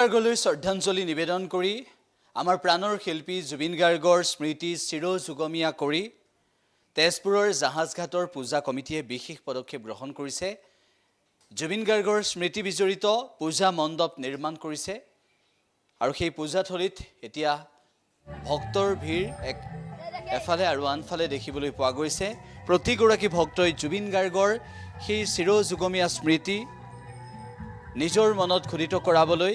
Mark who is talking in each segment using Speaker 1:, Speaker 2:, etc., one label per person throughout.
Speaker 1: গাৰ্গলৈ শ্ৰদ্ধাঞ্জলি নিবেদন কৰি আমাৰ প্ৰাণৰ শিল্পী জুবিন গাৰ্গৰ স্মৃতি চিৰযুগমীয়া কৰি তেজপুৰৰ জাহাজঘাটৰ পূজা কমিটিয়ে বিশেষ পদক্ষেপ গ্ৰহণ কৰিছে। জুবিন গাৰ্গৰ স্মৃতি বিজড়িত পূজা মণ্ডপ নিৰ্মাণ কৰিছে আৰু সেই পূজাথলীত এতিয়া ভক্তৰ ভিৰ এফালে আৰু আনফালে দেখিবলৈ পোৱা গৈছে। প্ৰতিগৰাকী ভক্তই জুবিন গাৰ্গৰ সেই চিৰযুগমীয়া স্মৃতি নিজৰ মনত খোদিত কৰাবলৈ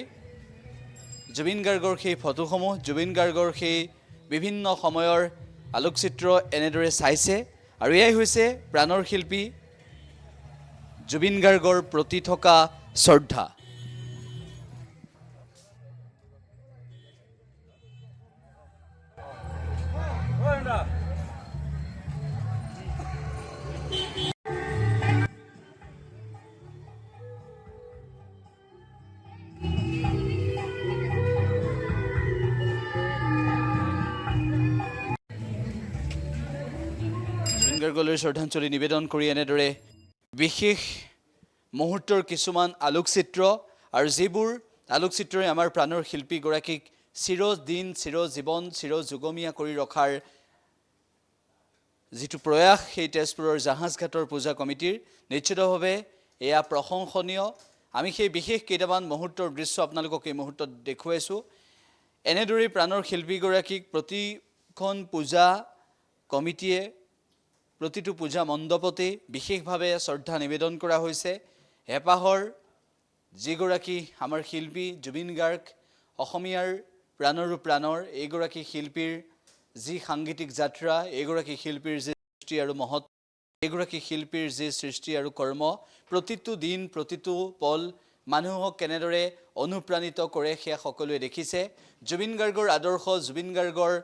Speaker 1: জুবিন গাৰ্গৰ সেই ফটোসমূহ, জুবিন গাৰ্গৰ সেই বিভিন্ন সময়ৰ আলোকচিত্ৰ এনেদৰে চাইছে আৰু এয়াই হৈছে প্ৰাণৰ শিল্পী জুবিন গাৰ্গৰ প্ৰতি থকা শ্ৰদ্ধা। জুবিন গাৰ্গলৈ শ্ৰদ্ধাঞ্জলি নিবেদন কৰি এনেদৰে বিশেষ মুহূৰ্তৰ কিছুমান আলোকচিত্ৰ আৰু যিবোৰ আলোকচিত্ৰই আমাৰ প্ৰাণৰ শিল্পীগৰাকীক চিৰদিন চিৰজীৱন চিৰযুগমীয়া কৰি ৰখাৰ যিটো প্ৰয়াস সেই তেজপুৰৰ জাহাজঘাটৰ পূজা কমিটিৰ নিশ্চিতভাৱে এয়া প্ৰশংসনীয়। আমি সেই বিশেষ কেইটামান মুহূৰ্তৰ দৃশ্য আপোনালোকক এই মুহূৰ্তত দেখুৱাইছোঁ। এনেদৰেই প্ৰাণৰ শিল্পীগৰাকীক প্ৰতিখন পূজা কমিটিয়ে প্ৰতিটো পূজা মণ্ডপতে বিশেষভাৱে শ্ৰদ্ধা নিবেদন কৰা হৈছে। হেঁপাহৰ যিগৰাকী আমাৰ শিল্পী জুবিন গাৰ্গ, অসমীয়াৰ প্ৰাণৰো প্ৰাণৰ এইগৰাকী শিল্পীৰ যি সাংগীতিক যাত্ৰা, এইগৰাকী শিল্পীৰ যি সৃষ্টি আৰু মহৎ, এইগৰাকী শিল্পীৰ যি সৃষ্টি আৰু কৰ্ম, প্ৰতিটো দিন প্ৰতিটো পল মানুহক কেনেদৰে অনুপ্ৰাণিত কৰে সেয়া সকলোৱে দেখিছে। জুবিন গাৰ্গৰ আদৰ্শ, জুবিন গাৰ্গৰ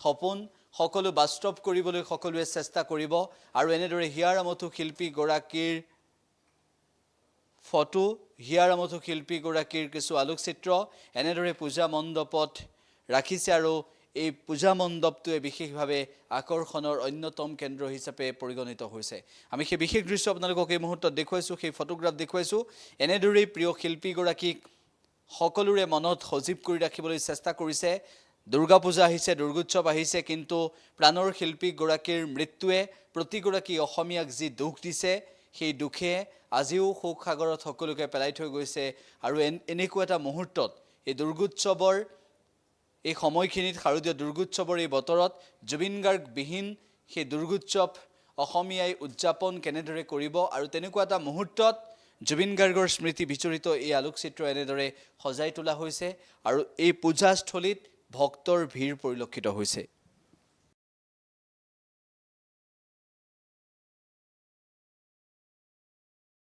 Speaker 1: সপোন সকলো বাস্তৱ কৰিবলৈ সকলোৱে চেষ্টা কৰিব আৰু এনেদৰে হিয়াৰ আমঠু শিল্পীগৰাকীৰ ফটো, হিয়াৰ আমঠু শিল্পীগৰাকীৰ কিছু আলোকচিত্ৰ এনেদৰে পূজা মণ্ডপত ৰাখিছে আৰু এই পূজা মণ্ডপটোৱে বিশেষভাৱে আকৰ্ষণৰ অন্যতম কেন্দ্ৰ হিচাপে পৰিগণিত হৈছে। আমি সেই বিশেষ দৃশ্য আপোনালোকক এই মুহূৰ্তত দেখুৱাইছোঁ, সেই ফটোগ্ৰাফ দেখুৱাইছোঁ। এনেদৰেই প্ৰিয় শিল্পীগৰাকীক সকলোৰে মনত সজীৱ কৰি ৰাখিবলৈ চেষ্টা কৰিছে। দুৰ্গা পূজা আহিছে, দুৰ্গোৎসৱ আহিছে, কিন্তু প্ৰাণৰ শিল্পীগৰাকীৰ মৃত্যুৱে প্ৰতিগৰাকী অসমীয়াক যি দুখ দিছে সেই দুখে আজিও শোকসাগৰত সকলোকে পেলাই থৈ গৈছে। আৰু এনেকুৱা এটা মুহূৰ্তত এই দুৰ্গোৎসৱৰ এই সময়খিনিত, শাৰদীয় দুৰ্গোৎসৱৰ এই বতৰত জুবিন গাৰ্গবিহীন সেই দুৰ্গোৎসৱ অসমীয়াই উদযাপন কেনেদৰে কৰিব আৰু তেনেকুৱা এটা মুহূৰ্তত জুবিন গাৰ্গৰ স্মৃতি বিচৰিত এই আলোকচিত্ৰ এনেদৰে সজাই তোলা হৈছে আৰু এই পূজাস্থলীত ভক্তৰ ভিৰ পৰিলক্ষিত হৈছে।